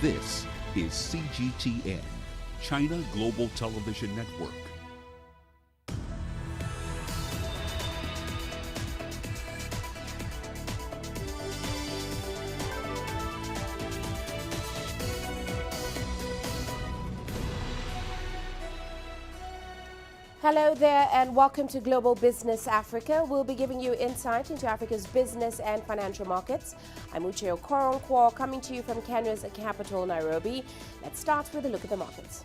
This is CGTN, China Global Television Network. Hello there and welcome to Global Business Africa. We'll be giving you insight into Africa's business and financial markets. I'm Uche Okoronkwo, coming to you from Kenya's capital, Nairobi. Let's start with a look at the markets.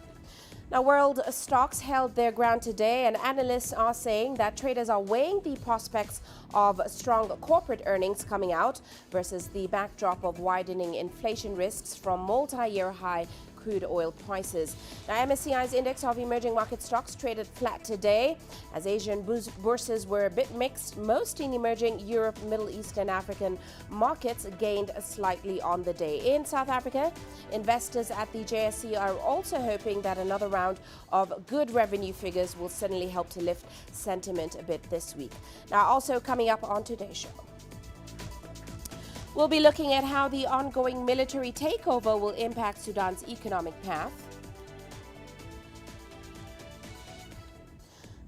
Now, world stocks held their ground today, and analysts are saying that traders are weighing the prospects of strong corporate earnings coming out versus the backdrop of widening inflation risks from multi-year high crude oil prices. Now, MSCI's index of emerging market stocks traded flat today as Asian bourses were a bit mixed. Most in emerging Europe, Middle East and African markets gained slightly on the day. In South Africa, investors at the JSE are also hoping that another round of good revenue figures will certainly help to lift sentiment a bit this week. Now, also coming up on today's show, we'll be looking at how the ongoing military takeover will impact Sudan's economic path.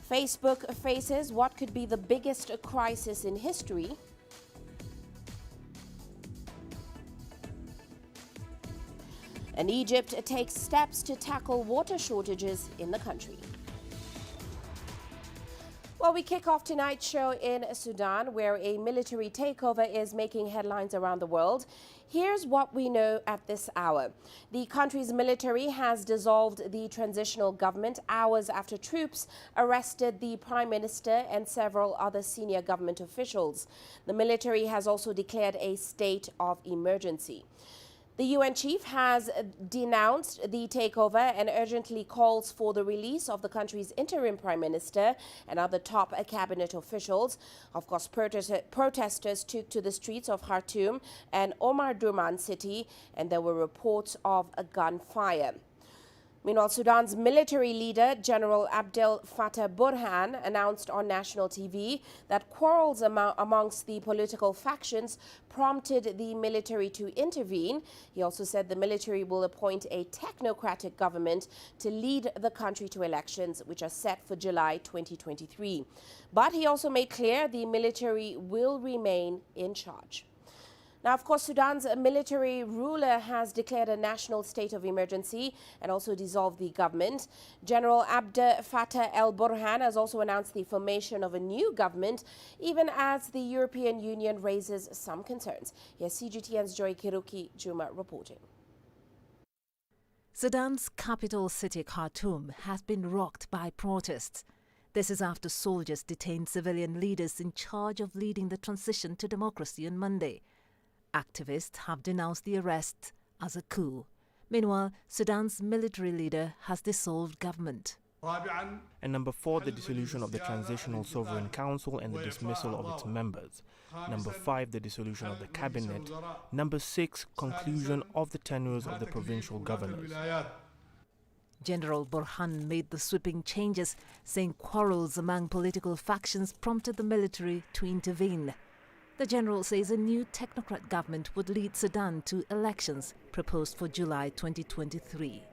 Facebook faces what could be the biggest crisis in history. And Egypt takes steps to tackle water shortages in the country. Well, we kick off tonight's show in Sudan, where a military takeover is making headlines around the world. Here's what we know at this hour. The country's military has dissolved the transitional government hours after troops arrested the prime minister and several other senior government officials. The military has also declared a state of emergency. The UN chief has denounced the takeover and urgently calls for the release of the country's interim prime minister and other top cabinet officials. Of course, protesters took to the streets of Khartoum and Omar Durman city, and there were reports of a gunfire. Meanwhile, Sudan's military leader, General Abdel Fattah Burhan, announced on national TV that quarrels amongst the political factions prompted the military to intervene. He also said the military will appoint a technocratic government to lead the country to elections, which are set for July 2023. But he also made clear the military will remain in charge. Now, of course, Sudan's military ruler has declared a national state of emergency and also dissolved the government. General Abdel Fattah el-Burhan has also announced the formation of a new government, even as the European Union raises some concerns. Here's CGTN's Joy Kiruki Juma reporting. Sudan's capital city, Khartoum, has been rocked by protests. This is after soldiers detained civilian leaders in charge of leading the transition to democracy on Monday. Activists have denounced the arrest as a coup. Meanwhile, Sudan's military leader has dissolved government. And number 4, the dissolution of the Transitional Sovereign Council and the dismissal of its members. Number 5, the dissolution of the cabinet. Number 6, conclusion of the tenures of the provincial governors. General Burhan made the sweeping changes, saying quarrels among political factions prompted the military to intervene. The general says a new technocrat government would lead Sudan to elections proposed for July 2023.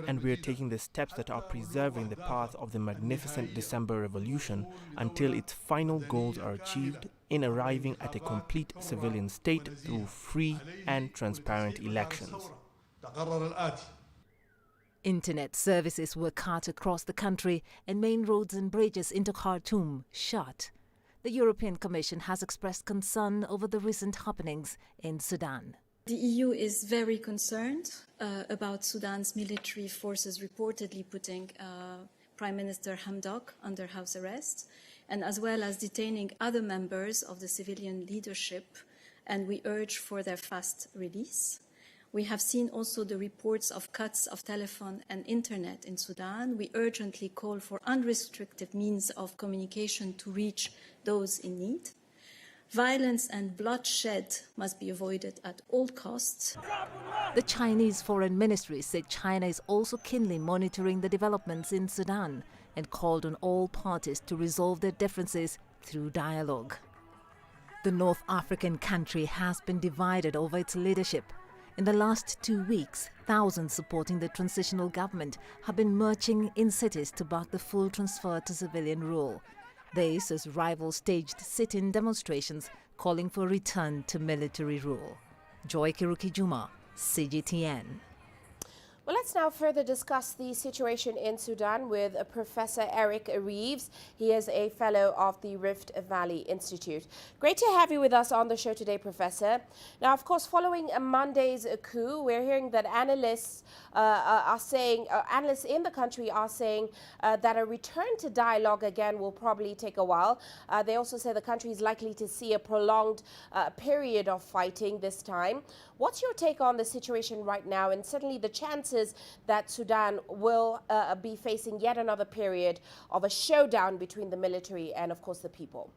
And we are taking the steps that are preserving the path of the magnificent December revolution until its final goals are achieved in arriving at a complete civilian state through free and transparent elections. Internet services were cut across the country and main roads and bridges into Khartoum shut. The European Commission has expressed concern over the recent happenings in Sudan. The EU is very concerned about Sudan's military forces reportedly putting Prime Minister Hamdok under house arrest, and as well as detaining other members of the civilian leadership, and we urge for their fast release. We have seen also the reports of cuts of telephone and internet in Sudan. We urgently call for unrestricted means of communication to reach those in need. Violence and bloodshed must be avoided at all costs. The Chinese Foreign Ministry said China is also keenly monitoring the developments in Sudan and called on all parties to resolve their differences through dialogue. The North African country has been divided over its leadership. In the last 2 weeks, thousands supporting the transitional government have been marching in cities to back the full transfer to civilian rule. This as rivals staged sit-in demonstrations calling for a return to military rule. Joy Kiruki Juma, CGTN. Well, let's now further discuss the situation in Sudan with Professor Eric Reeves. He is a fellow of the Rift Valley Institute. Great to have you with us on the show today, Professor. Now, of course, following Monday's coup, we're hearing that analysts analysts in the country are saying that a return to dialogue again will probably take a while. They also say the country is likely to see a prolonged period of fighting this time. What's your take on the situation right now, and certainly the chances that Sudan will be facing yet another period of a showdown between the military and, of course, the people?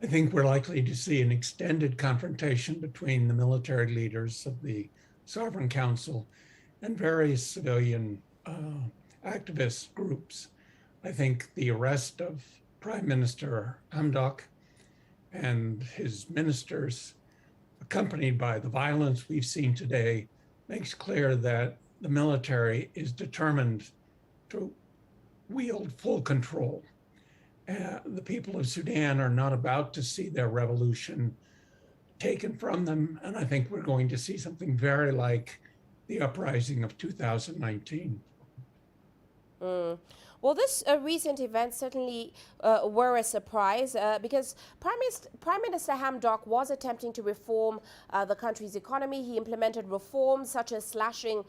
I think we're likely to see an extended confrontation between the military leaders of the Sovereign Council and various civilian activist groups. I think the arrest of Prime Minister Hamdok and his ministers, accompanied by the violence we've seen today, makes clear that the military is determined to wield full control. The people of Sudan are not about to see their revolution taken from them, and I think we're going to see something very like the uprising of 2019. Well, this recent event certainly were a surprise because Prime Minister Hamdok was attempting to reform the country's economy. He implemented reforms such as slashing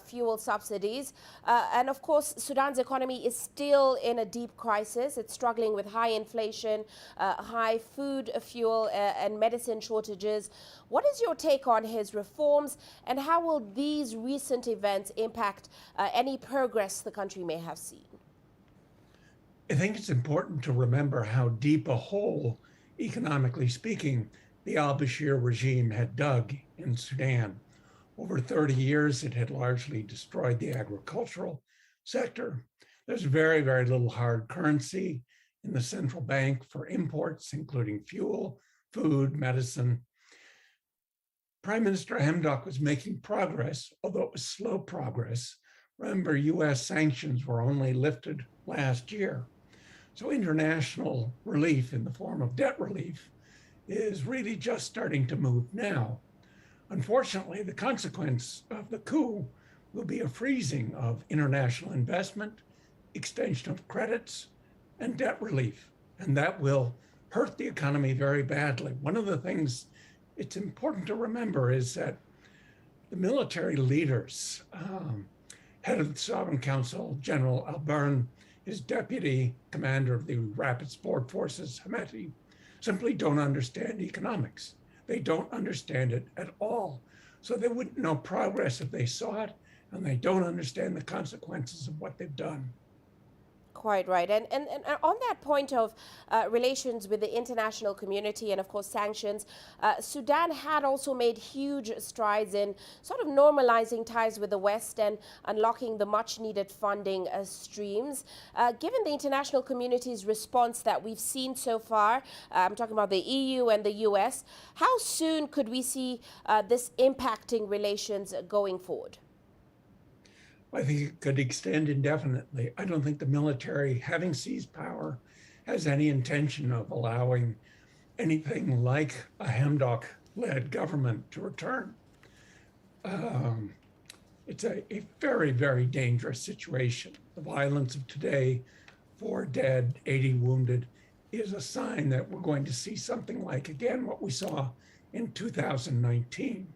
fuel subsidies. And of course, Sudan's economy is still in a deep crisis. It's struggling with high inflation, high food, fuel and medicine shortages. What is your take on his reforms, and how will these recent events impact any progress the country may have seen? I think it's important to remember how deep a hole, economically speaking, the al-Bashir regime had dug in Sudan. Over 30 years, it had largely destroyed the agricultural sector. There's very, very little hard currency in the central bank for imports, including fuel, food, medicine. Prime Minister Hamdok was making progress, although it was slow progress. Remember, US sanctions were only lifted last year. So international relief in the form of debt relief is really just starting to move now. Unfortunately, the consequence of the coup will be a freezing of international investment, extension of credits, and debt relief. And that will hurt the economy very badly. One of the things it's important to remember is that the military leaders, head of the Sovereign Council, General Al-Burhan, his deputy commander of the Rapid Support Forces, Hameti, simply don't understand economics. They don't understand it at all. So they wouldn't know progress if they saw it, and they don't understand the consequences of what they've done. Quite right. And on that point of relations with the international community and, of course, sanctions, Sudan had also made huge strides in sort of normalizing ties with the West and unlocking the much needed funding streams. Given the international community's response that we've seen so far, I'm talking about the EU and the US, how soon could we see this impacting relations going forward? I think it could extend indefinitely. I don't think the military, having seized power, has any intention of allowing anything like a Hamdok-led government to return. It's a very, very dangerous situation. The violence of today, 4 dead, 80 wounded, is a sign that we're going to see something like, again, what we saw in 2019.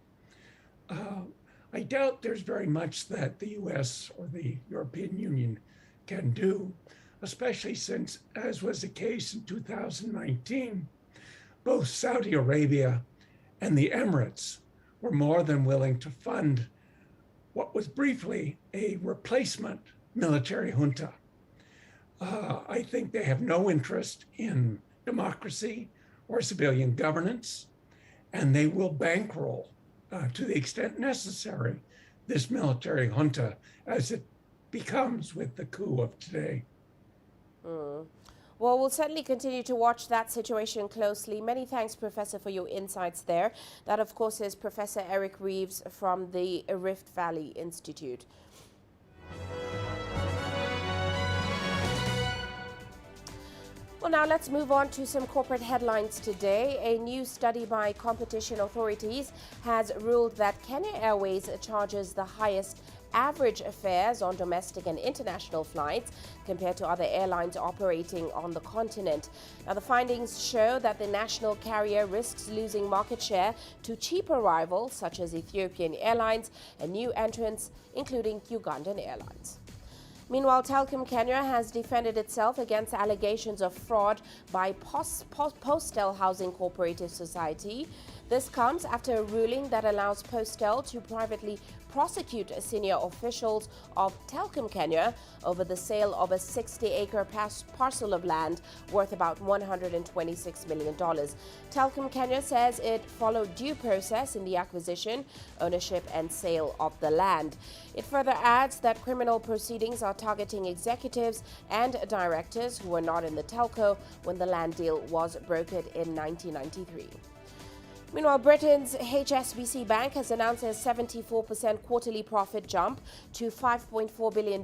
I doubt there's very much that the US or the European Union can do, especially since, as was the case in 2019, both Saudi Arabia and the Emirates were more than willing to fund what was briefly a replacement military junta. I think they have no interest in democracy or civilian governance, and they will bankroll to the extent necessary, this military junta as it becomes with the coup of today. Well, Well, we'll certainly continue to watch that situation closely. Many thanks, Professor, for your insights there. That, of course, is Professor Eric Reeves from the Rift Valley Institute. Well, now let's move on to some corporate headlines today. A new study by competition authorities has ruled that Kenya Airways charges the highest average fares on domestic and international flights compared to other airlines operating on the continent. Now, the findings show that the national carrier risks losing market share to cheaper rivals such as Ethiopian Airlines and new entrants, including Ugandan Airlines. Meanwhile, Telkom Kenya has defended itself against allegations of fraud by Postel Housing Cooperative Society. This comes after a ruling that allows Postel to privately prosecute senior officials of Telkom Kenya over the sale of a 60-acre parcel of land worth about $126 million. Telkom Kenya says it followed due process in the acquisition, ownership and sale of the land. It further adds that criminal proceedings are targeting executives and directors who were not in the telco when the land deal was brokered in 1993. Meanwhile, Britain's HSBC Bank has announced a 74% quarterly profit jump to $5.4 billion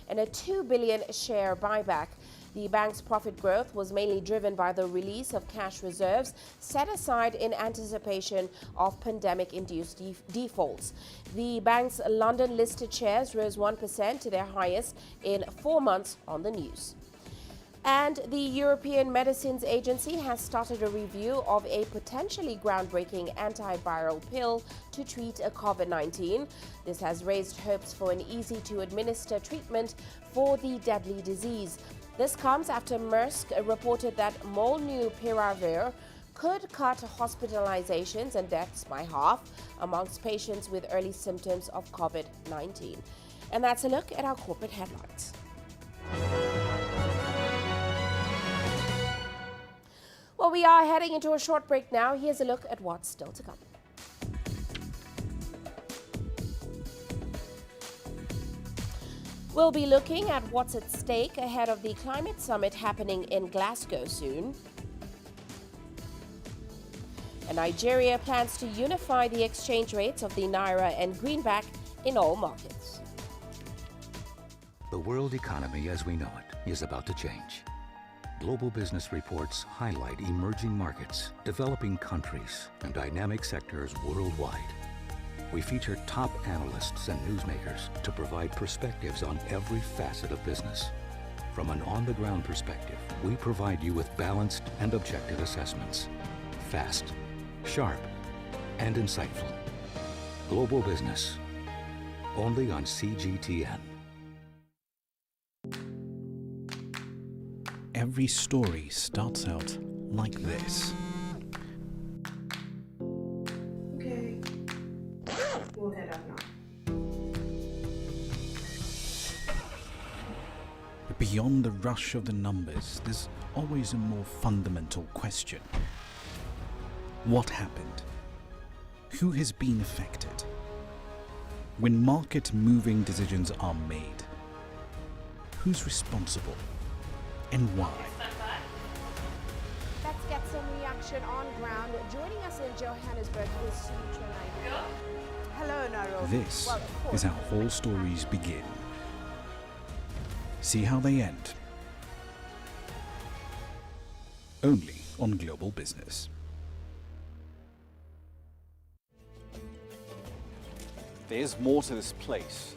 and a $2 billion share buyback. The bank's profit growth was mainly driven by the release of cash reserves set aside in anticipation of pandemic-induced defaults. The bank's London-listed shares rose 1% to their highest in 4 months on the news. And the European Medicines Agency has started a review of a potentially groundbreaking antiviral pill to treat COVID-19. This has raised hopes for an easy-to-administer treatment for the deadly disease. This comes after Merck reported that molnupiravir could cut hospitalizations and deaths by half amongst patients with early symptoms of COVID-19. And that's a look at our corporate headlines. Well, we are heading into a short break now. Here's a look at what's still to come. We'll be looking at what's at stake ahead of the climate summit happening in Glasgow soon. And Nigeria plans to unify the exchange rates of the Naira and Greenback in all markets. The world economy as we know it is about to change. Global business reports highlight emerging markets, developing countries, and dynamic sectors worldwide. We feature top analysts and newsmakers to provide perspectives on every facet of business. From an on-the-ground perspective, we provide you with balanced and objective assessments. Fast, sharp, and insightful. Global business, only on CGTN. Every story starts out like this. Okay, we'll head up now. But beyond the rush of the numbers, there's always a more fundamental question. What happened? Who has been affected? When market-moving decisions are made, who's responsible? And why? Let's get some reaction on ground. Joining us in Johannesburg is Sudan. Hello, Nairobi. This is how all stories begin. See how they end. Only on Global Business. There's more to this place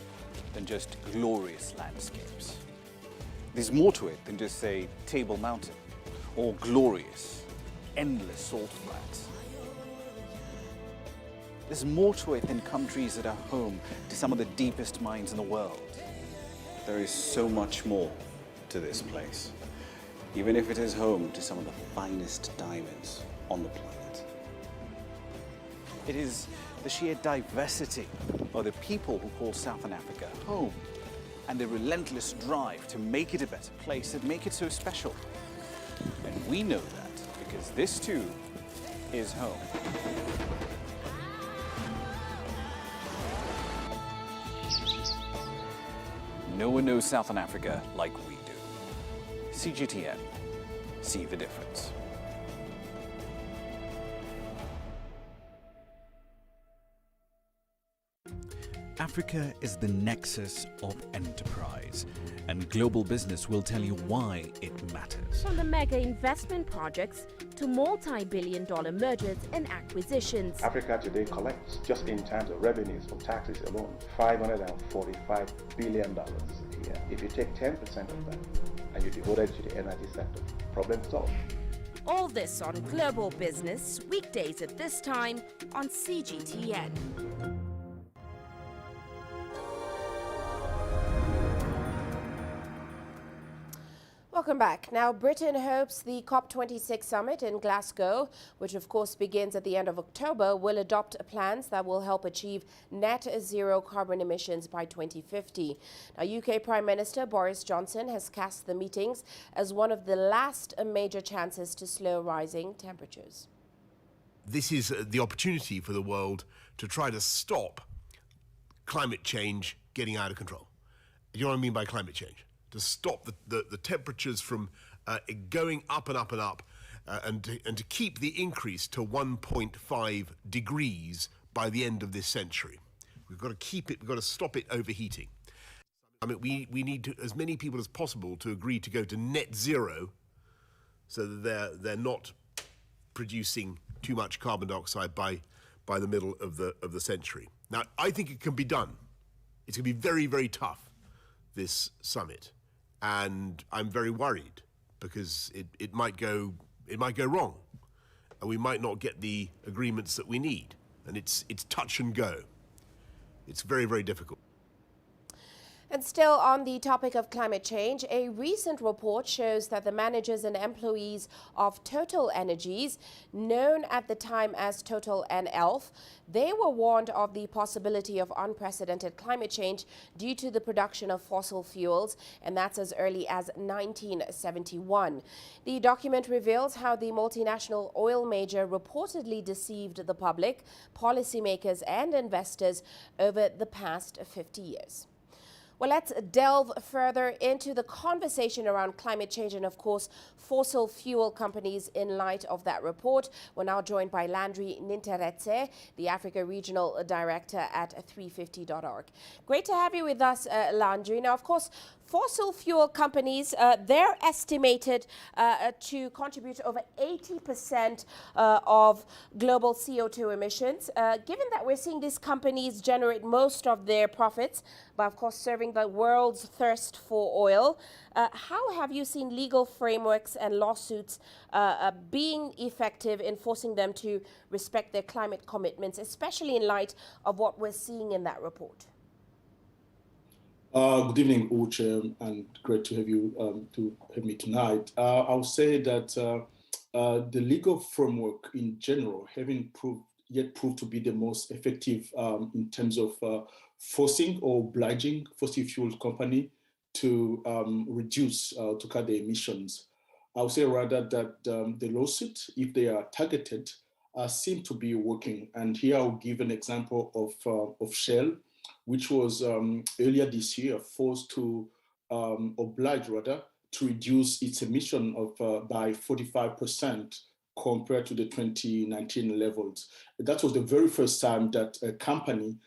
than just glorious landscapes. There's more to it than just, say, Table Mountain or glorious, endless salt flats. There's more to it than countries that are home to some of the deepest mines in the world. There is so much more to this place, even if it is home to some of the finest diamonds on the planet. It is the sheer diversity of the people who call Southern Africa home, and the relentless drive to make it a better place that make it so special. And we know that because this too is home. No one knows Southern Africa like we do. CGTN, see the difference. Africa is the nexus of enterprise, and global business will tell you why it matters. From the mega investment projects to multi-billion-dollar mergers and acquisitions. Africa today collects, just in terms of revenues from taxes alone, $545 billion a year. If you take 10% of that and you devote it to the energy sector, problem solved. All this on Global Business, weekdays at this time on CGTN. Welcome back. Now, Britain hopes the COP26 summit in Glasgow, which of course begins at the end of October, will adopt plans that will help achieve net zero carbon emissions by 2050. Now, UK Prime Minister Boris Johnson has cast the meetings as one of the last major chances to slow rising temperatures. This is the opportunity for the world to try to stop climate change getting out of control. You know what I mean by climate change? To stop the temperatures from going up and up and up, and to keep the increase to 1.5 degrees by the end of this century. We've got to keep it, we've got to stop it overheating. I mean, we need to, as many people as possible to agree to go to net zero so that they're not producing too much carbon dioxide by the middle of the century. Now, I think it can be done. It's going to be very, very tough, this summit. And I'm very worried because it might go wrong, and we might not get the agreements that we need. And it's touch and go. It's very, very difficult. And still on the topic of climate change, a recent report shows that the managers and employees of Total Energies, known at the time as Total and Elf, they were warned of the possibility of unprecedented climate change due to the production of fossil fuels, and that's as early as 1971. The document reveals how the multinational oil major reportedly deceived the public, policymakers and investors over the past 50 years. Well, let's delve further into the conversation around climate change and, of course, fossil fuel companies in light of that report. We're now joined by Landry Ninteretse, the Africa Regional Director at 350.org. Great to have you with us, Landry. Now, of course, fossil fuel companies, they're estimated to contribute over 80% of global CO2 emissions. Given that we're seeing these companies generate most of their profits, but of course serving the world's thirst for oil, how have you seen legal frameworks and lawsuits being effective in forcing them to respect their climate commitments, especially in light of what we're seeing in that report? Good evening, Uche, and great to have you to have me tonight. I'll say that the legal framework in general haven't proved to be the most effective in terms of forcing or obliging fossil fuel company to reduce, to cut their emissions. I'll say rather that the lawsuit, if they are targeted, seem to be working. And here I'll give an example of Shell, which was earlier this year forced to oblige rather to reduce its emission of by 45% compared to the 2019 levels. That was the very first time that a company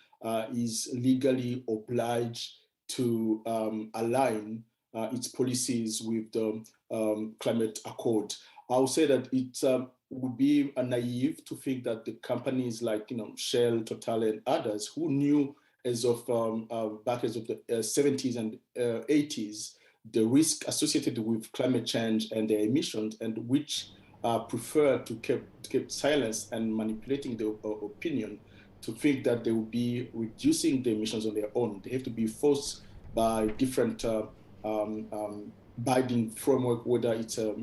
is legally obliged to align its policies with the climate accord. I would say that it would be naive to think that the companies like Shell, Total, and others who knew as of back as of the 70s and 80s, the risk associated with climate change and their emissions, and which prefer to keep silence and manipulating the opinion to think that they will be reducing the emissions on their own. They have to be forced by different binding framework, whether it's the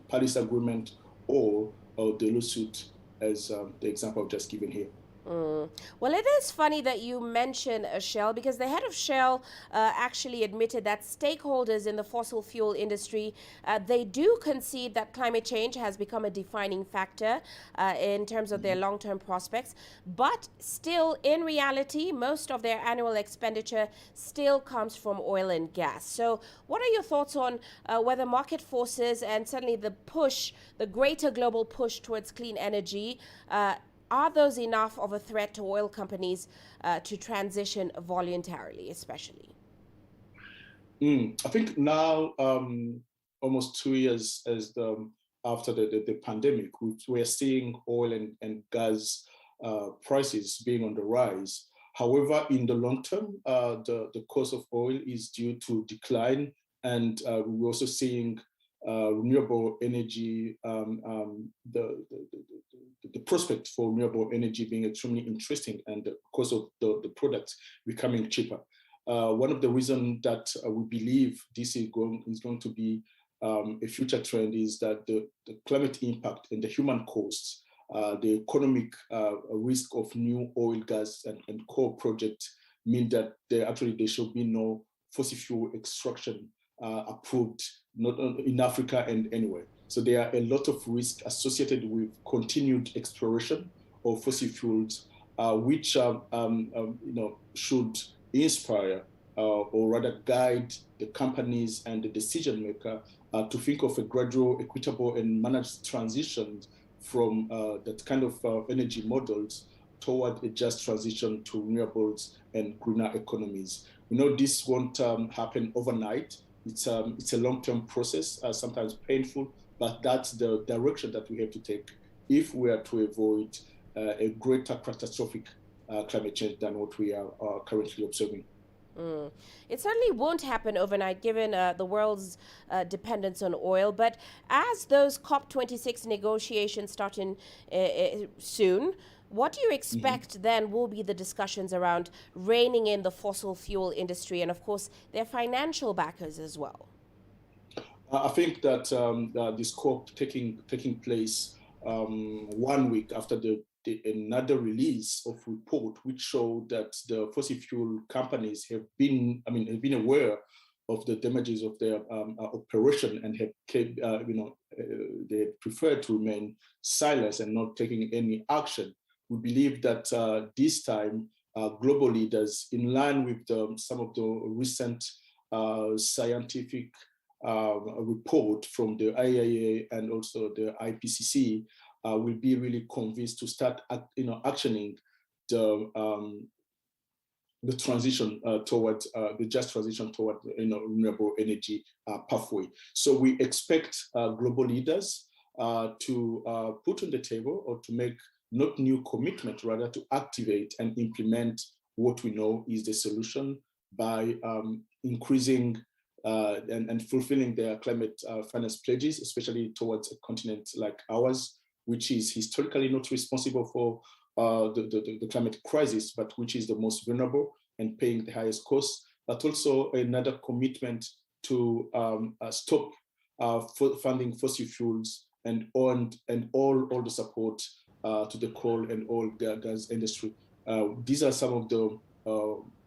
Paris Agreement or the lawsuit, as the example I've just given here. Well, it is funny that you mention Shell, because the head of Shell actually admitted that stakeholders in the fossil fuel industry, they do concede that climate change has become a defining factor in terms of their long-term prospects. But still, in reality, most of their annual expenditure still comes from oil and gas. So what are your thoughts on whether market forces and certainly the push, the greater global push towards clean energy, are those enough of a threat to oil companies to transition voluntarily, especially? I think now, almost 2 years after the pandemic, we're seeing oil and gas prices being on the rise. However, in the long term, the cost of oil is due to decline, and we're also seeing renewable energy, the prospect for renewable energy being extremely interesting, and the cost of the products becoming cheaper. One of the reasons that we believe this is going to be a future trend is that the climate impact and the human costs, the economic risk of new oil, gas, and coal projects mean that there should be no fossil fuel extraction approved, not in Africa and anywhere. So there are a lot of risks associated with continued exploration of fossil fuels, which should inspire or rather guide the companies and the decision maker to think of a gradual, equitable, and managed transition from that kind of energy models toward a just transition to renewables and greener economies. We know this won't happen overnight. It's a long-term process, sometimes painful, but that's the direction that we have to take if we are to avoid a greater catastrophic climate change than what we are currently observing. It certainly won't happen overnight, given the world's dependence on oil. But as those COP26 negotiations start in soon, what do you expect then will be the discussions around reining in the fossil fuel industry and, of course, their financial backers as well? I think that this COP taking place 1 week after another release of report which showed that the fossil fuel companies have been aware of the damages of their operation and have they prefer to remain silent and not taking any action. We believe that this time global leaders, in line with some of the recent scientific report from the IAEA and also the IPCC, will be really convinced to start, actioning the transition towards the just transition toward renewable energy pathway. So we expect global leaders to put on the table, or to make not new commitment, rather to activate and implement what we know is the solution by increasing and fulfilling their climate finance pledges, especially towards a continent like ours, which is historically not responsible for the climate crisis, but which is the most vulnerable and paying the highest cost, but also another commitment to stop funding fossil fuels and all the support to the coal and oil gas industry. These are some of the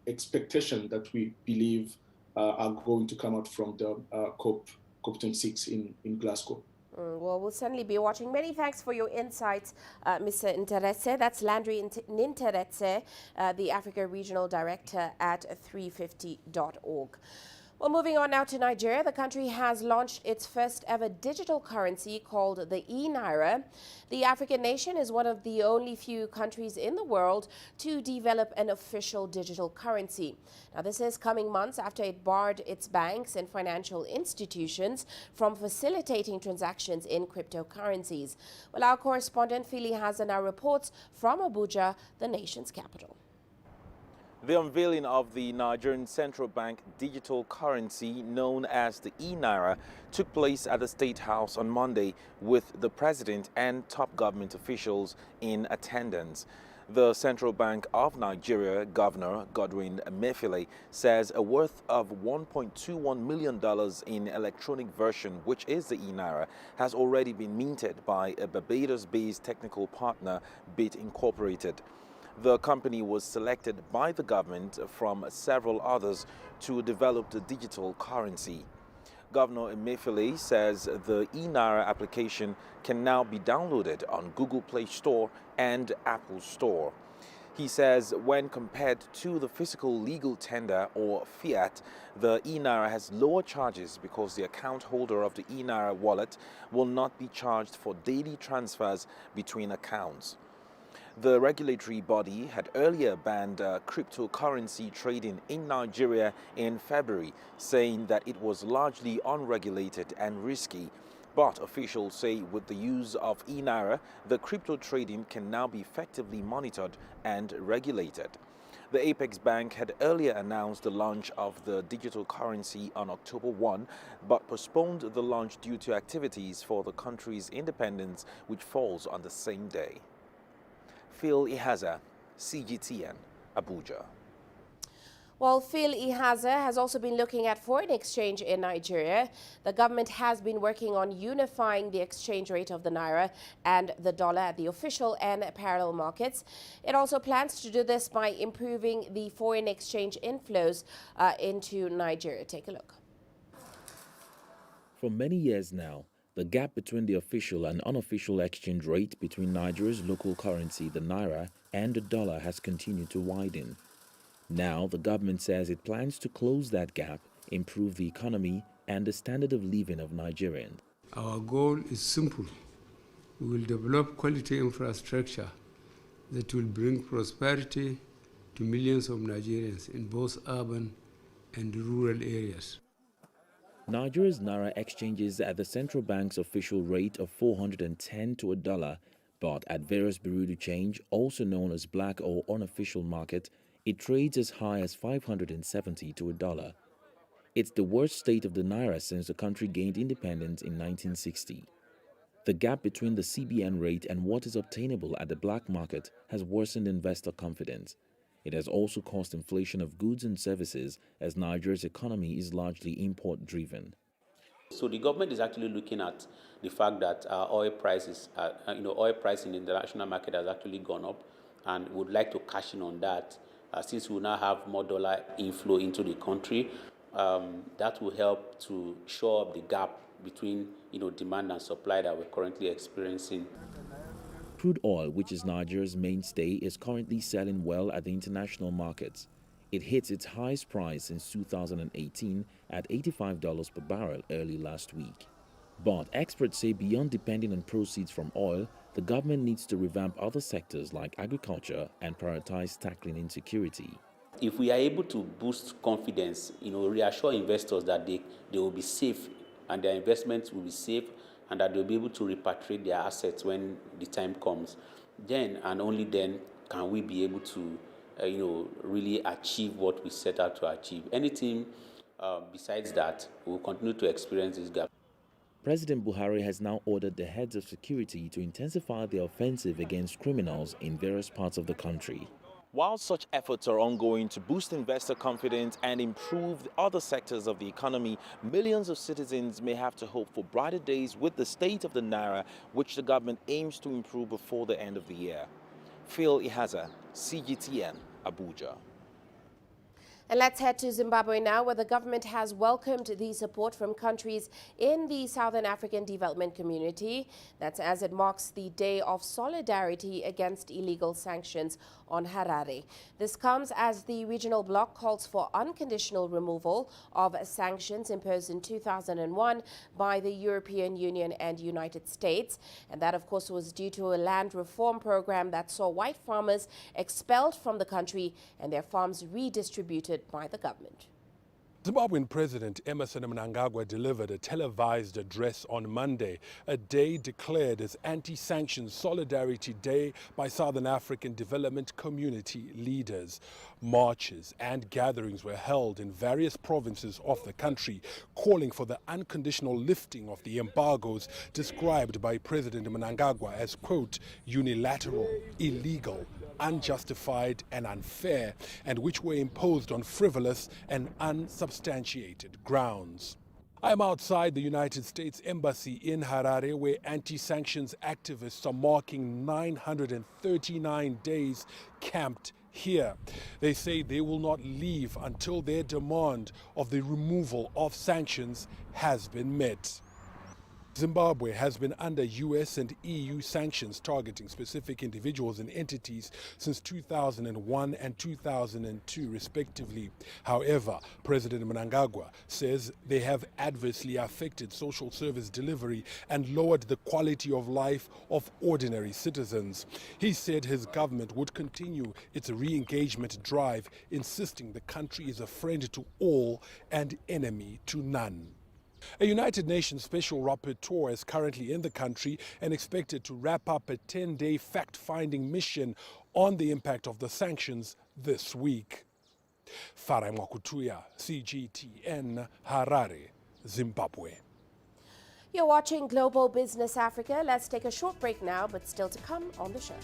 expectations that we believe are going to come out from the COP26 in Glasgow. Well, we'll certainly be watching. Many thanks for your insights, Mr. Nteretse. That's Landry Nteretse, the Africa Regional Director at 350.org. Well, moving on now to Nigeria, the country has launched its first ever digital currency called the e-Naira. The African nation is one of the only few countries in the world to develop an official digital currency. Now, this is coming months after it barred its banks and financial institutions from facilitating transactions in cryptocurrencies. Well, our correspondent Phili Hazan now reports from Abuja, the nation's capital. The unveiling of the Nigerian Central Bank digital currency known as the e-Naira took place at the State House on Monday with the president and top government officials in attendance. The Central Bank of Nigeria Governor Godwin Emefiele says a worth of $1.21 million in electronic version, which is the e-Naira, has already been minted by a Barbados-based technical partner, Bit Incorporated. The company was selected by the government from several others to develop the digital currency. Governor Emefiele says the e-Naira application can now be downloaded on Google Play Store and Apple Store. He says when compared to the physical legal tender or fiat, the e-Naira has lower charges because the account holder of the e-Naira wallet will not be charged for daily transfers between accounts. The regulatory body had earlier banned cryptocurrency trading in Nigeria in February, saying that it was largely unregulated and risky. But officials say with the use of e-Naira, the crypto trading can now be effectively monitored and regulated. The Apex Bank had earlier announced the launch of the digital currency on October 1, but postponed the launch due to activities for the country's independence, which falls on the same day. Phil Ihaza, CGTN, Abuja. Well, Phil Ihaza has also been looking at foreign exchange in Nigeria. The government has been working on unifying the exchange rate of the Naira and the dollar at the official and parallel markets. It also plans to do this by improving the foreign exchange inflows into Nigeria. Take a look. For many years now, the gap between the official and unofficial exchange rate between Nigeria's local currency, the Naira, and the dollar has continued to widen. Now, the government says it plans to close that gap, improve the economy and the standard of living of Nigerians. Our goal is simple. We will develop quality infrastructure that will bring prosperity to millions of Nigerians in both urban and rural areas. Nigeria's Naira exchanges at the central bank's official rate of 410 to $1, but at various bureau de change, also known as black or unofficial market, it trades as high as 570 to $1. It's the worst state of the Naira since the country gained independence in 1960. The gap between the CBN rate and what is obtainable at the black market has worsened investor confidence. It has also caused inflation of goods and services as Nigeria's economy is largely import-driven. So the government is actually looking at the fact that oil prices, oil price in the international market has actually gone up, and would like to cash in on that. Since we now have more dollar inflow into the country, that will help to shore up the gap between demand and supply that we're currently experiencing. Crude oil, which is Nigeria's mainstay, is currently selling well at the international markets. It hits its highest price since 2018 at $85 per barrel early last week. But experts say beyond depending on proceeds from oil, the government needs to revamp other sectors like agriculture and prioritize tackling insecurity. If we are able to boost confidence, reassure investors that they will be safe and their investments will be safe and that they'll be able to repatriate their assets when the time comes, then and only then can we be able to really achieve what we set out to achieve. Anything besides that, we'll continue to experience this gap. President Buhari has now ordered the heads of security to intensify their offensive against criminals in various parts of the country. While such efforts are ongoing to boost investor confidence and improve the other sectors of the economy, millions of citizens may have to hope for brighter days with the state of the Naira, which the government aims to improve before the end of the year. Phil Ihaza, CGTN, Abuja. And let's head to Zimbabwe now, where the government has welcomed the support from countries in the Southern African Development Community. That's as it marks the Day of Solidarity against illegal sanctions on Harare. This comes as the regional bloc calls for unconditional removal of sanctions imposed in 2001 by the European Union and United States. And that, of course, was due to a land reform program that saw white farmers expelled from the country and their farms redistributed by the government. Zimbabwean President Emmerson Mnangagwa delivered a televised address on Monday, a day declared as Anti-Sanctions Solidarity Day by Southern African Development Community leaders. Marches and gatherings were held in various provinces of the country, calling for the unconditional lifting of the embargoes described by President Mnangagwa as, quote, unilateral, illegal, unjustified and unfair, and which were imposed on frivolous and unsubstantiated grounds. I'm outside the United States Embassy in Harare, where anti-sanctions activists are marking 939 days camped here. They say they will not leave until their demand of the removal of sanctions has been met. Zimbabwe has been under US and EU sanctions targeting specific individuals and entities since 2001 and 2002, respectively. However, President Mnangagwa says they have adversely affected social service delivery and lowered the quality of life of ordinary citizens. He said his government would continue its re-engagement drive, insisting the country is a friend to all and enemy to none. A United Nations Special Rapporteur is currently in the country and expected to wrap up a 10-day fact-finding mission on the impact of the sanctions this week. Farai Mwakutuya, CGTN, Harare, Zimbabwe. You're watching Global Business Africa. Let's take a short break now, but still to come on the show.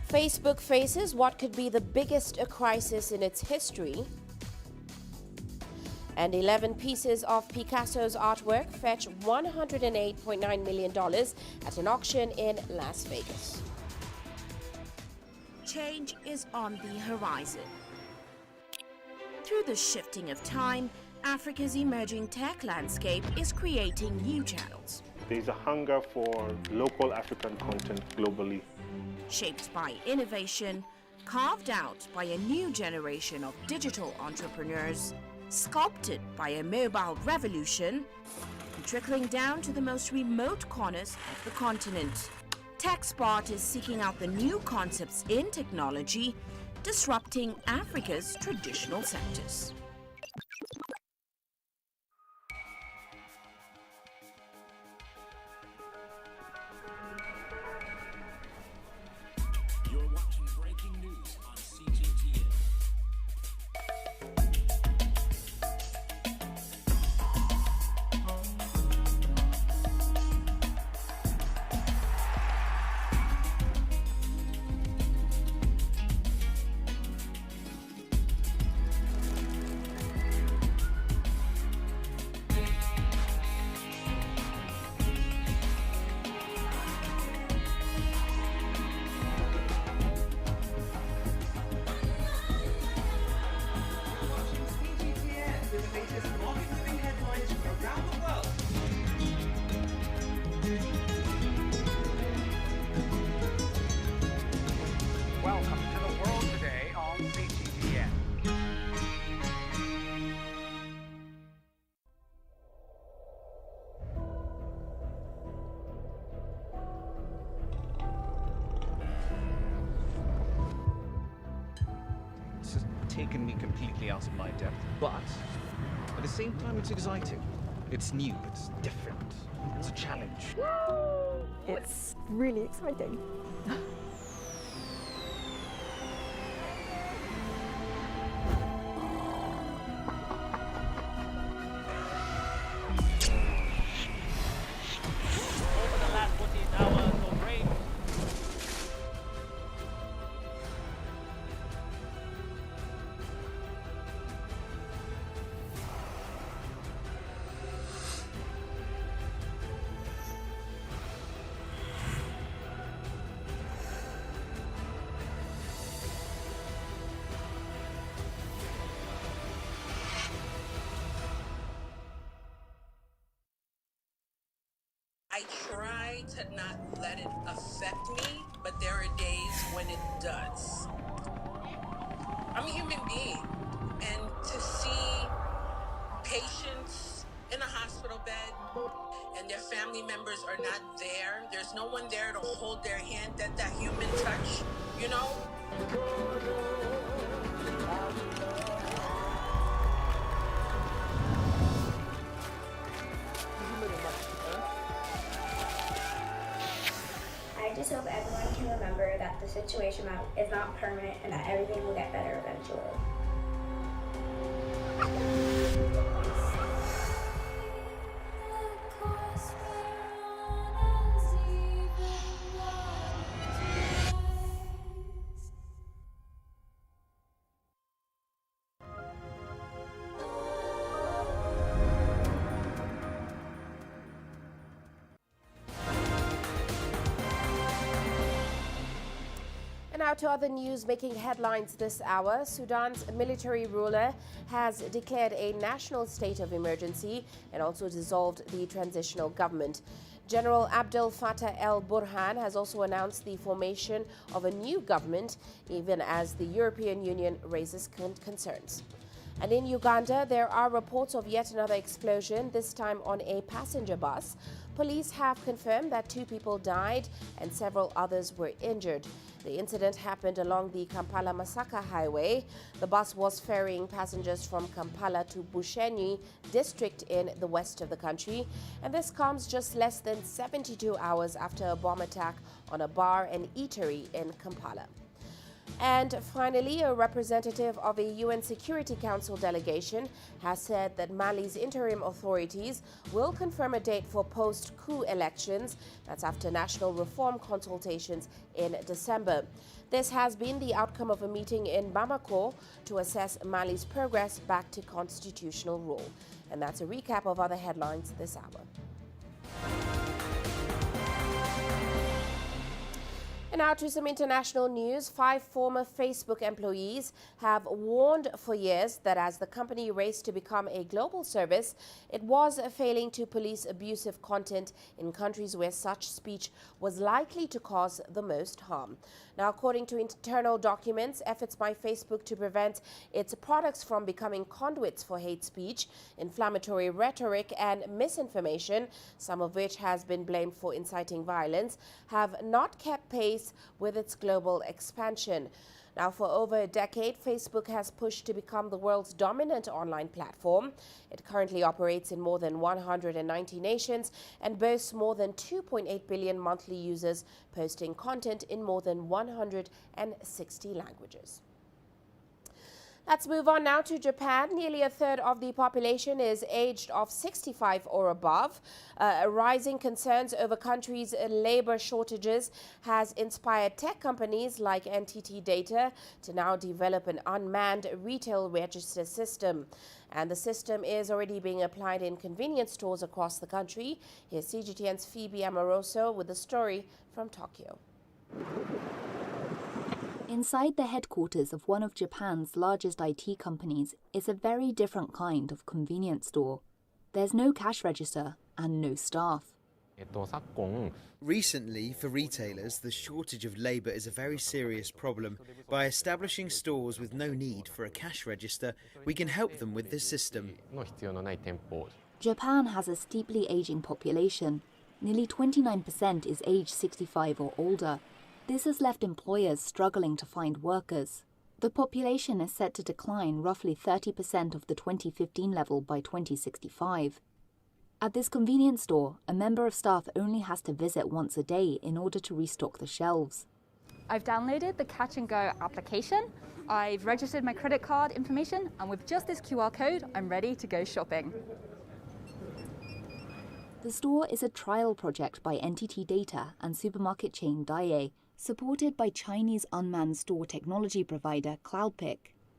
Facebook faces what could be the biggest crisis in its history. And 11 pieces of Picasso's artwork fetch $108.9 million at an auction in Las Vegas. Change is on the horizon. Through the shifting of time, Africa's emerging tech landscape is creating new channels. There's a hunger for local African content globally. Shaped by innovation, carved out by a new generation of digital entrepreneurs, sculpted by a mobile revolution, trickling down to the most remote corners of the continent. TechSpot is seeking out the new concepts in technology, disrupting Africa's traditional sectors. You're watching breaking news on CGTN. Welcome to the world today on CGTN. This has taken me completely out of my depth, but at the same time it's exciting. It's new, it's different, it's a challenge. It's really exciting. I try to not let it affect me, but there are days when it does. I'm a human being, and to see patients in a hospital bed and their family members are not there, there's no one there to hold their hand, that human touch, you know? I just hope everyone can remember that the situation is not permanent and that everything will get better eventually. now to other news making headlines this hour. Sudan's military ruler has declared a national state of emergency and also dissolved the transitional government. General Abdel Fattah el-Burhan has also announced the formation of a new government, even as the European Union raises concerns. And in Uganda, there are reports of yet another explosion, this time on a passenger bus. Police have confirmed that 2 people died and several others were injured. The incident happened along the Kampala-Masaka highway. The bus was ferrying passengers from Kampala to Bushenyi district in the west of the country. And this comes just less than 72 hours after a bomb attack on a bar and eatery in Kampala. And finally, a representative of a UN Security Council delegation has said that Mali's interim authorities will confirm a date for post-coup elections. That's after national reform consultations in December. This has been the outcome of a meeting in Bamako to assess Mali's progress back to constitutional rule. And that's a recap of other headlines this hour. And now to some international news. 5 former Facebook employees have warned for years that as the company raced to become a global service, it was failing to police abusive content in countries where such speech was likely to cause the most harm. Now, according to internal documents, efforts by Facebook to prevent its products from becoming conduits for hate speech, inflammatory rhetoric and misinformation, some of which has been blamed for inciting violence, have not kept pace with its global expansion. Now, for over a decade, Facebook has pushed to become the world's dominant online platform. It currently operates in more than 190 nations and boasts more than 2.8 billion monthly users, posting content in more than 160 languages. Let's move on now to Japan. Nearly a third of the population is aged of 65 or above. Rising concerns over country's labor shortages has inspired tech companies like NTT Data to now develop an unmanned retail register system. And the system is already being applied in convenience stores across the country. Here's CGTN's Phoebe Amoroso with the story from Tokyo. Inside the headquarters of one of Japan's largest IT companies is a very different kind of convenience store. There's no cash register and no staff. Recently, for retailers, the shortage of labour is a very serious problem. By establishing stores with no need for a cash register, we can help them with this system. Japan has a steeply aging population. Nearly 29% is aged 65 or older. This has left employers struggling to find workers. The population is set to decline roughly 30% of the 2015 level by 2065. At this convenience store, a member of staff only has to visit once a day in order to restock the shelves. I've downloaded the Catch and Go application, I've registered my credit card information, and with just this QR code, I'm ready to go shopping. The store is a trial project by NTT Data and supermarket chain Daiei, supported by Chinese unmanned store technology provider Cloudpick.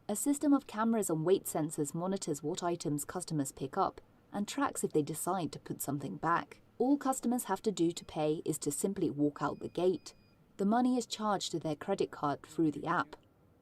A system of cameras and weight sensors monitors what items customers pick up and tracks if they decide to put something back. All customers have to do to pay is to simply walk out the gate. The money is charged to their credit card through the app.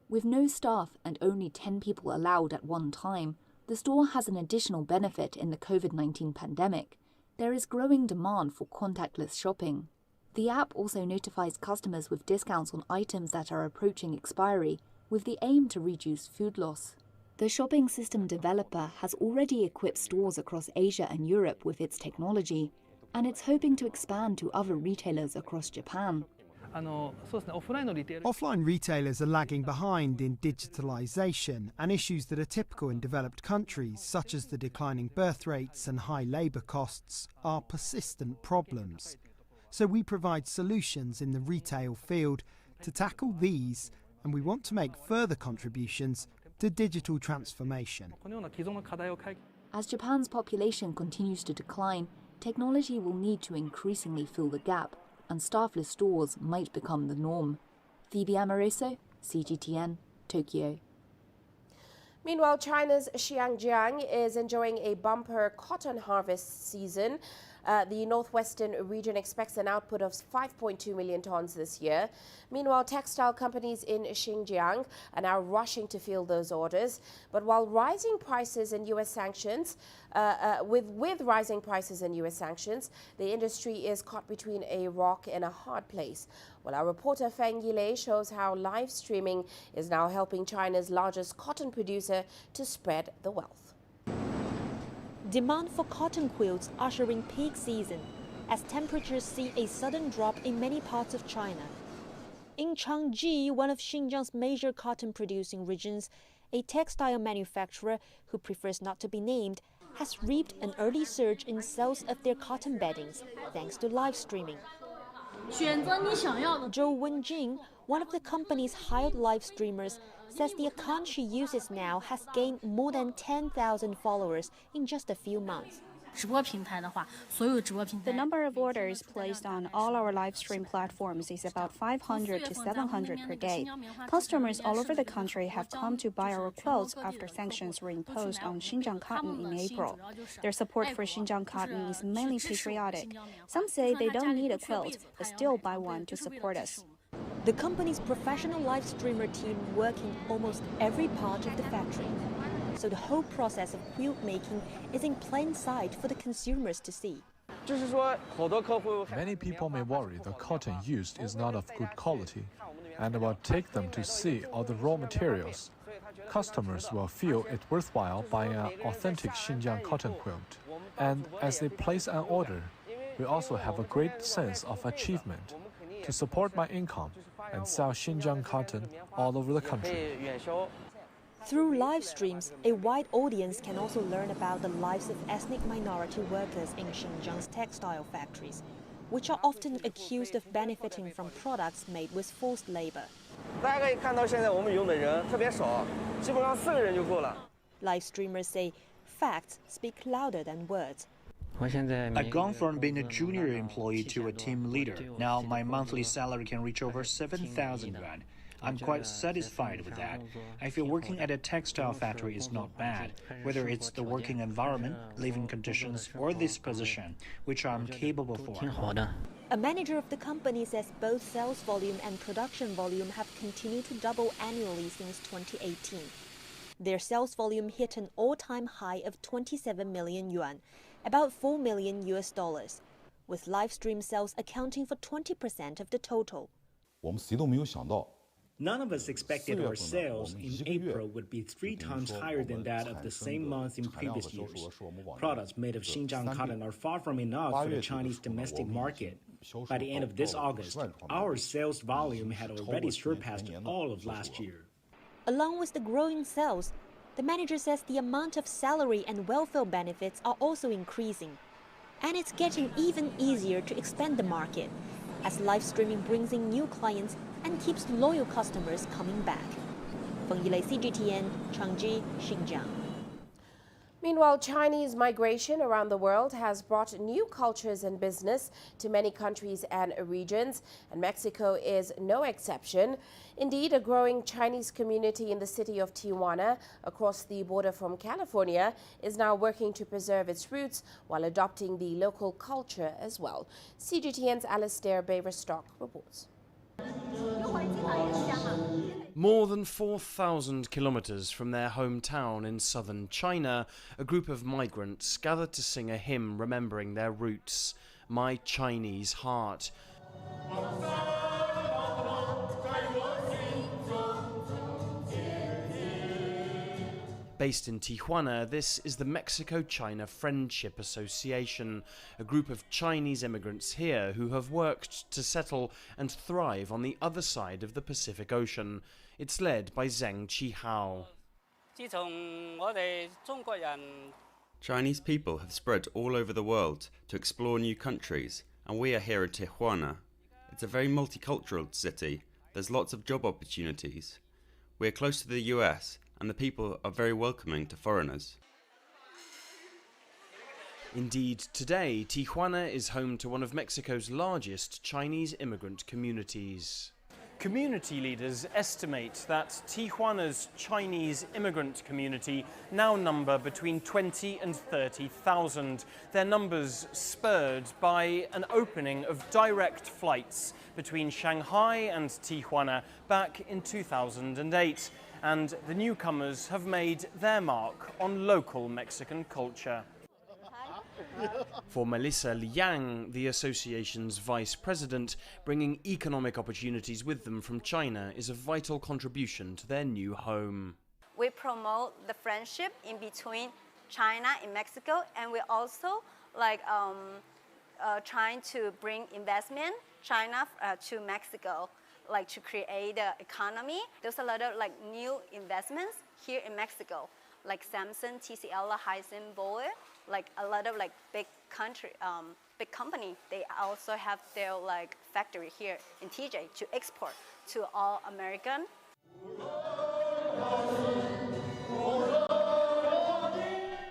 With no staff and only 10 people allowed at one time, the store has an additional benefit in the COVID-19 pandemic. There is growing demand for contactless shopping. The app also notifies customers with discounts on items that are approaching expiry, with the aim to reduce food loss. The shopping system developer has already equipped stores across Asia and Europe with its technology, and it's hoping to expand to other retailers across Japan. Offline retailers are lagging behind in digitalisation, and issues that are typical in developed countries, such as the declining birth rates and high labour costs, are persistent problems. So we provide solutions in the retail field to tackle these, and we want to make further contributions to digital transformation. As Japan's population continues to decline, technology will need to increasingly fill the gap, and staffless stores might become the norm. Phoebe Amoroso, CGTN, Tokyo. Meanwhile, China's Xinjiang is enjoying a bumper cotton harvest season. The northwestern region expects an output of 5.2 million tons this year. Meanwhile, textile companies in Xinjiang are now rushing to fill those orders. But while rising prices and U.S. sanctions, with rising prices and U.S. sanctions, the industry is caught between a rock and a hard place. Well, our reporter Feng Yilei shows how live streaming is now helping China's largest cotton producer to spread the wealth. Demand for cotton quilts ushering peak season as temperatures see a sudden drop in many parts of China. In Changji, one of Xinjiang's major cotton producing regions, a textile manufacturer who prefers not to be named has reaped an early surge in sales of their cotton beddings thanks to live streaming. Zhou Wenjing, one of the company's hired live streamers, says the account she uses now has gained more than 10,000 followers in just a few months. The number of orders placed on all our live stream platforms is about 500 to 700 per day. Customers all over the country have come to buy our quilts after sanctions were imposed on Xinjiang cotton in April. Their support for Xinjiang cotton is mainly patriotic. Some say they don't need a quilt, but still buy one to support us. The company's professional live streamer team work in almost every part of the factory. So the whole process of quilt making is in plain sight for the consumers to see. Many people may worry the cotton used is not of good quality and will take them to see all the raw materials. Customers will feel it worthwhile buying an authentic Xinjiang cotton quilt. And as they place an order, we also have a great sense of achievement to support my income and sell Xinjiang cotton all over the country. Through live streams, a wide audience can also learn about the lives of ethnic minority workers in Xinjiang's textile factories, which are often accused of benefiting from products made with forced labor. Live streamers say facts speak louder than words. I've gone from being a junior employee to a team leader. Now my monthly salary can reach over 7,000 yuan. I'm quite satisfied with that. I feel working at a textile factory is not bad, whether it's the working environment, living conditions, or this position, which I'm capable for. A manager of the company says both sales volume and production volume have continued to double annually since 2018. Their sales volume hit an all-time high of 27 million yuan, about $4 million, with live stream sales accounting for 20% of the total. None of us expected our sales in April would be 3 times higher than that of the same month in previous years. Products made of Xinjiang cotton are far from enough for the Chinese domestic market. By the end of this August, our sales volume had already surpassed all of last year. Along with the growing sales, the manager says the amount of salary and welfare benefits are also increasing. And it's getting even easier to expand the market, as live streaming brings in new clients and keeps loyal customers coming back. Feng Yilei, CGTN, Changji, Xinjiang. Meanwhile, Chinese migration around the world has brought new cultures and business to many countries and regions, and Mexico is no exception. Indeed, a growing Chinese community in the city of Tijuana, across the border from California, is now working to preserve its roots while adopting the local culture as well. CGTN's Alistair Baverstock reports. More than 4,000 kilometers from their hometown in southern China, a group of migrants gathered to sing a hymn remembering their roots, My Chinese Heart. Based in Tijuana, this is the Mexico-China Friendship Association, a group of Chinese immigrants here who have worked to settle and thrive on the other side of the Pacific Ocean. It's led by Zheng Qihao. Chinese people have spread all over the world to explore new countries, and we are here in Tijuana. It's a very multicultural city. There's lots of job opportunities. We're close to the US, and the people are very welcoming to foreigners. Indeed, today, Tijuana is home to one of Mexico's largest Chinese immigrant communities. Community leaders estimate that Tijuana's Chinese immigrant community now number between 20 and 30,000. Their numbers spurred by an opening of direct flights between Shanghai and Tijuana back in 2008. And the newcomers have made their mark on local Mexican culture. For Melissa Liang, the association's vice president, bringing economic opportunities with them from China is a vital contribution to their new home. We promote the friendship in between China and Mexico, and we also trying to bring investment China to Mexico, like to create the economy. There's a lot of new investments here in Mexico, like Samsung, TCL, Heisenberg, like a lot of big company. They also have their factory here in TJ to export to all American.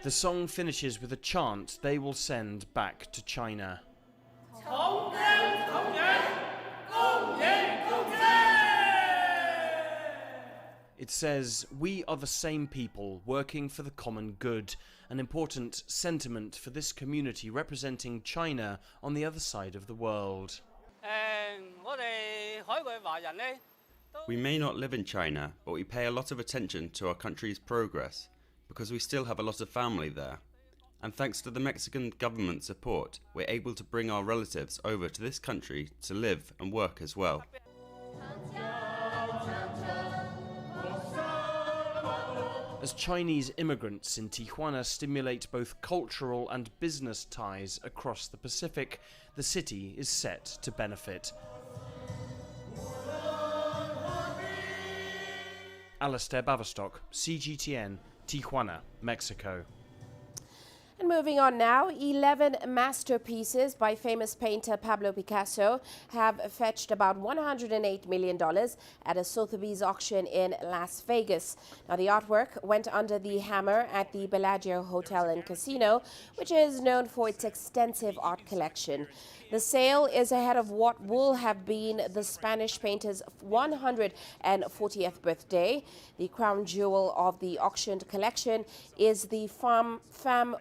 The song finishes with a chant they will send back to China. It says, "We are the same people working for the common good," an important sentiment for this community representing China on the other side of the world. We may not live in China, but we pay a lot of attention to our country's progress because we still have a lot of family there. And thanks to the Mexican government support, we're able to bring our relatives over to this country to live and work as well. As Chinese immigrants in Tijuana stimulate both cultural and business ties across the Pacific, the city is set to benefit. Alastair Baverstock, CGTN, Tijuana, Mexico. And moving on now, 11 masterpieces by famous painter Pablo Picasso have fetched about $108 million at a Sotheby's auction in Las Vegas. Now, the artwork went under the hammer at the Bellagio Hotel and Casino, which is known for its extensive art collection. The sale is ahead of what will have been the Spanish painter's 140th birthday. The crown jewel of the auctioned collection is the Femme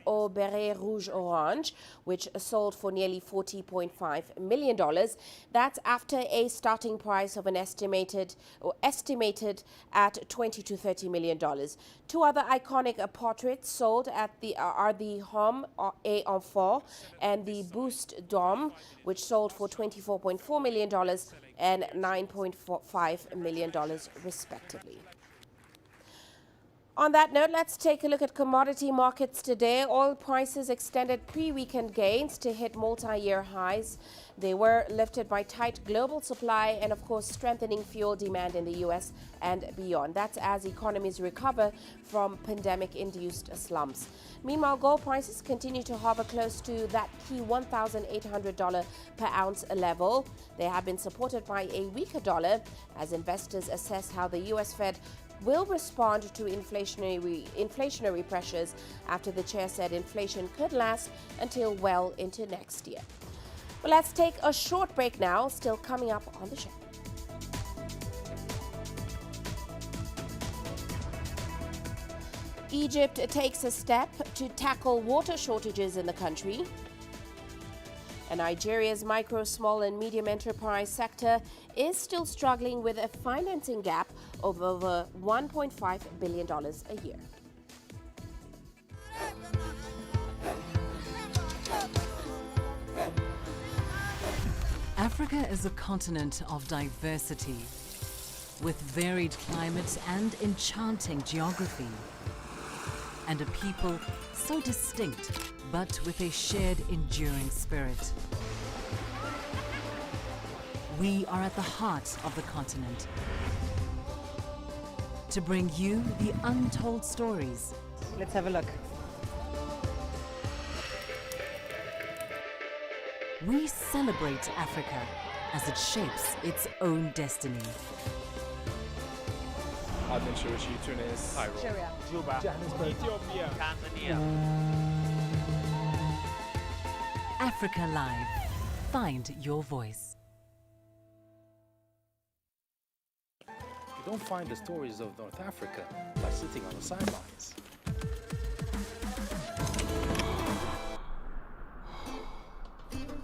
au Beret Rouge Orange, which sold for nearly $40.5 million. That's after a starting price of estimated at $20 to $30 million. Two other iconic portraits sold are the Homme et Enfant and the Buste d'Homme, which sold for $24.4 million and $9.5 million respectively. On that note, let's take a look at commodity markets today. Oil prices extended pre-weekend gains to hit multi-year highs. They were lifted by tight global supply and, of course, strengthening fuel demand in the U.S. and beyond. That's as economies recover from pandemic-induced slumps. Meanwhile, gold prices continue to hover close to that key $1,800 per ounce level. They have been supported by a weaker dollar as investors assess how the U.S. Fed will respond to inflationary pressures after the chair said inflation could last until well into next year. Well, let's take a short break now, still coming up on the show. Egypt takes a step to tackle water shortages in the country. And Nigeria's micro, small and medium enterprise sector is still struggling with a financing gap of over $1.5 billion a year. Africa is a continent of diversity, with varied climates and enchanting geography, and a people so distinct, but with a shared enduring spirit. We are at the heart of the continent to bring you the untold stories. Let's have a look. We celebrate Africa as it shapes its own destiny. Tunis, Cairo, Juba, Ethiopia, Tanzania. Africa Live. Find your voice. You don't find the stories of North Africa by sitting on the sidelines.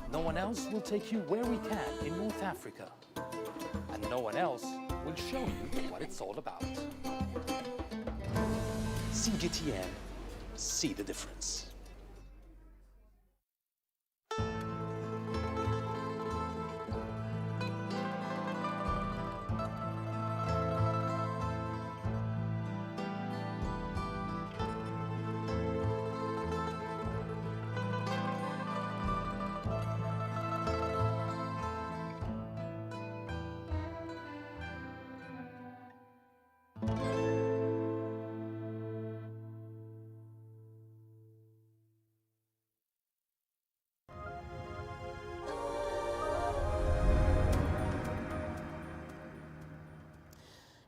No one else will take you where we can in North Africa. And no one else will show you what it's all about. CGTN, see the difference.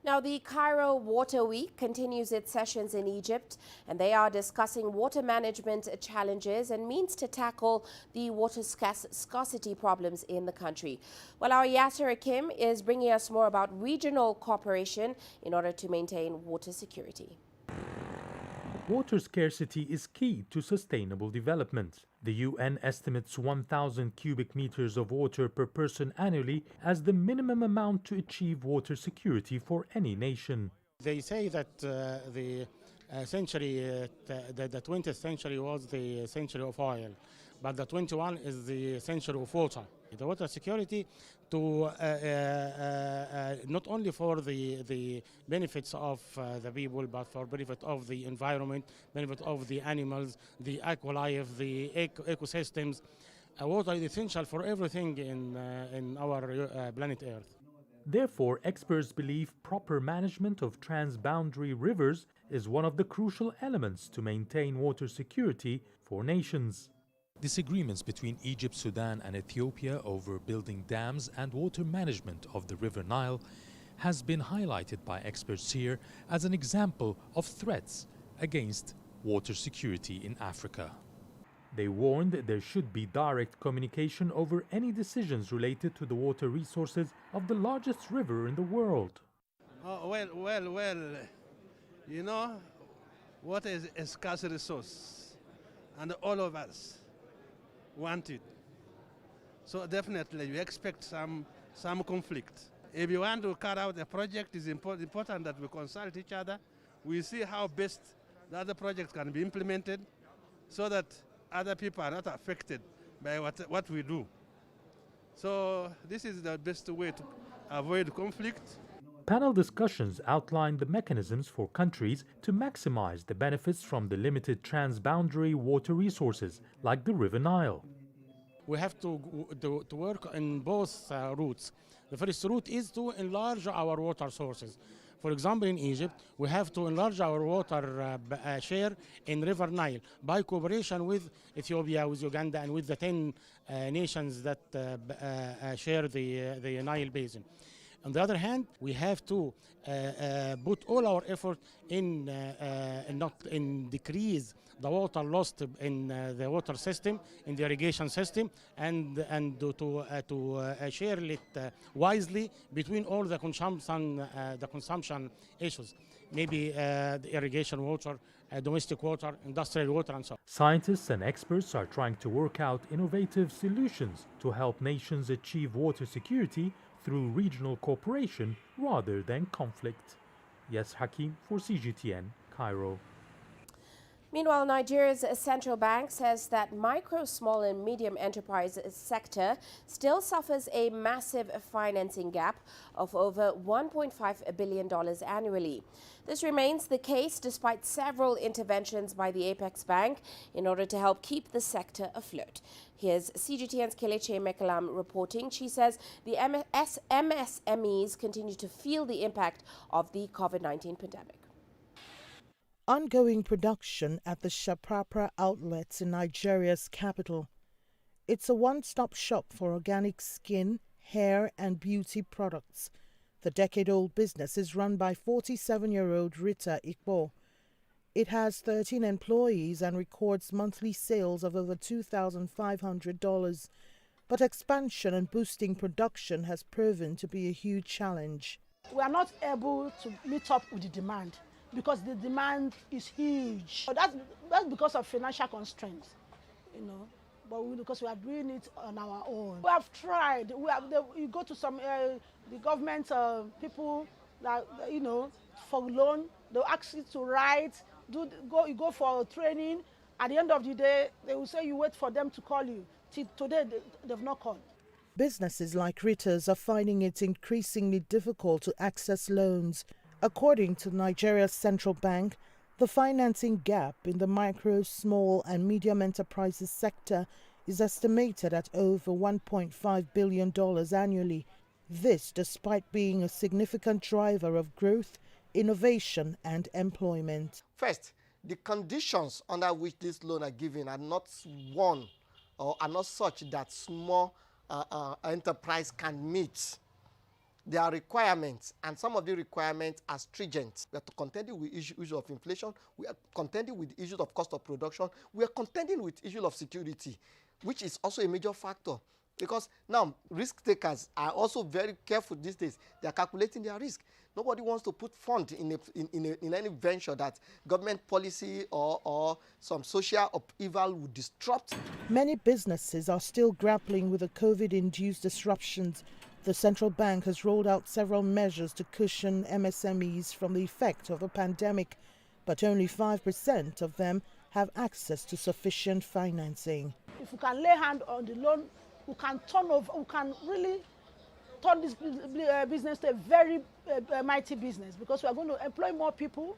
Now, the Cairo Water Week continues its sessions in Egypt, and they are discussing water management challenges and means to tackle the water scarcity problems in the country. Well, our Yasser Akim is bringing us more about regional cooperation in order to maintain water security. Water scarcity is key to sustainable development. The UN estimates 1,000 cubic meters of water per person annually as the minimum amount to achieve water security for any nation. They say that the 20th century was the century of oil, but the 21 is the century of water. The water security to not only for the benefits of the people, but for benefit of the environment, benefit of the animals, the aqualife, the ecosystems. Water is essential for everything in our planet Earth. Therefore, experts believe proper management of transboundary rivers is one of the crucial elements to maintain water security for nations. Disagreements between Egypt, Sudan and Ethiopia over building dams and water management of the River Nile has been highlighted by experts here as an example of threats against water security in Africa. They warned there should be direct communication over any decisions related to the water resources of the largest river in the world. Well, you know, water is a scarce resource, and all of us want it. So definitely you expect some conflict. If you want to carry out a project, it's important that we consult each other. We see how best the other project can be implemented so that other people are not affected by what we do. So this is the best way to avoid conflict. Panel discussions outlined the mechanisms for countries to maximize the benefits from the limited transboundary water resources, like the River Nile. We have to work in both routes. The first route is to enlarge our water sources. For example, in Egypt, we have to enlarge our water share in River Nile by cooperation with Ethiopia, with Uganda, and with the 10 nations that share the Nile Basin. On the other hand, we have to put all our effort in not decrease the water lost in the water system, in the irrigation system, and to share it wisely between all the consumption issues. Maybe the irrigation water, domestic water, industrial water, and so on. Scientists and experts are trying to work out innovative solutions to help nations achieve water security through regional cooperation rather than conflict. Yes, Hakim for CGTN, Cairo. Meanwhile, Nigeria's central bank says that micro, small and medium enterprise sector still suffers a massive financing gap of over $1.5 billion annually. This remains the case despite several interventions by the Apex Bank in order to help keep the sector afloat. Here's CGTN's Kelechi Mekalam reporting. She says the MSMEs continue to feel the impact of the COVID-19 pandemic. Ongoing production at the Shapapra outlets in Nigeria's capital. It's a one-stop shop for organic skin, hair and beauty products. The decade-old business is run by 47-year-old Rita Ikpo. It has 13 employees and records monthly sales of over $2,500. But expansion and boosting production has proven to be a huge challenge. we are not able to meet up with the demand because the demand is huge. So that's because of financial constraints, you know. But because we are doing it on our own. We have tried. You go to some the government people that for loan. They'll ask you to write. You go for training. At the end of the day, they will say you wait for them to call you. Till today, they've not called. Businesses like Rita's are finding it increasingly difficult to access loans. According to Nigeria's central bank, the financing gap in the micro, small and medium enterprises sector is estimated at over $1.5 billion annually. This despite being a significant driver of growth, innovation and employment. First, the conditions under which this loan are given are not one or are not such that small enterprise can meet. There are requirements, and some of the requirements are stringent. We are contending with issues of inflation. We are contending with issues of cost of production. We are contending with issues of security, which is also a major factor. Because now, risk takers are also very careful these days. They are calculating their risk. Nobody wants to put fund in any venture that government policy or some social upheaval would disrupt. Many businesses are still grappling with the COVID-induced disruptions. The central bank has rolled out several measures to cushion MSMEs from the effect of the pandemic, but only 5% of them have access to sufficient financing. If we can lay hand on the loan, we can really turn this business to a very mighty business, because we are going to employ more people.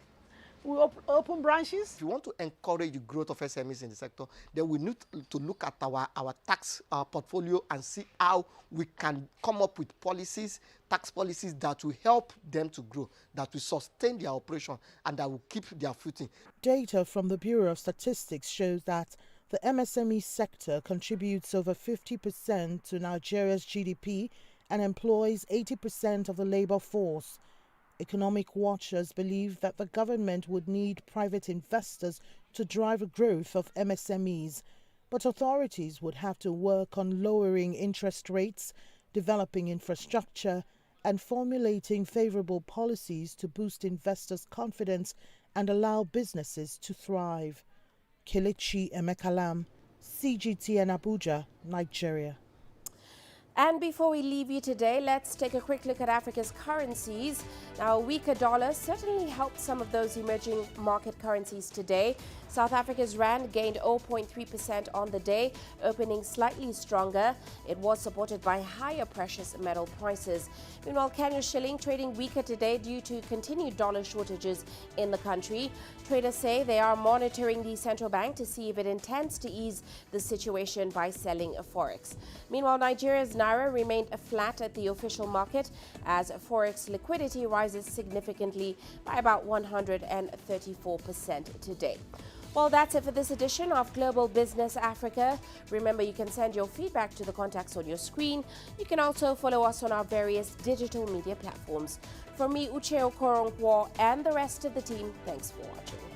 We open branches. If you want to encourage the growth of SMEs in the sector, then we need to look at our tax portfolio and see how we can come up with policies, tax policies that will help them to grow, that will sustain their operation and that will keep their footing. Data from the Bureau of Statistics shows that the MSME sector contributes over 50% to Nigeria's GDP and employs 80% of the labor force. Economic watchers believe that the government would need private investors to drive the growth of MSMEs, but authorities would have to work on lowering interest rates, developing infrastructure, and formulating favorable policies to boost investors' confidence and allow businesses to thrive. Kelechi Emekalam, CGTN Abuja, Nigeria. And before we leave you today, let's take a quick look at Africa's currencies. Now, a weaker dollar certainly helped some of those emerging market currencies today. South Africa's rand gained 0.3% on the day, opening slightly stronger. It was supported by higher precious metal prices. Meanwhile, Kenya's shilling trading weaker today due to continued dollar shortages in the country. Traders say they are monitoring the central bank to see if it intends to ease the situation by selling forex. Meanwhile, Nigeria's naira remained flat at the official market as forex liquidity rises significantly by about 134% today. Well, that's it for this edition of Global Business Africa. Remember, you can send your feedback to the contacts on your screen. You can also follow us on our various digital media platforms. From me, Uche Okoronkwo, and the rest of the team, thanks for watching.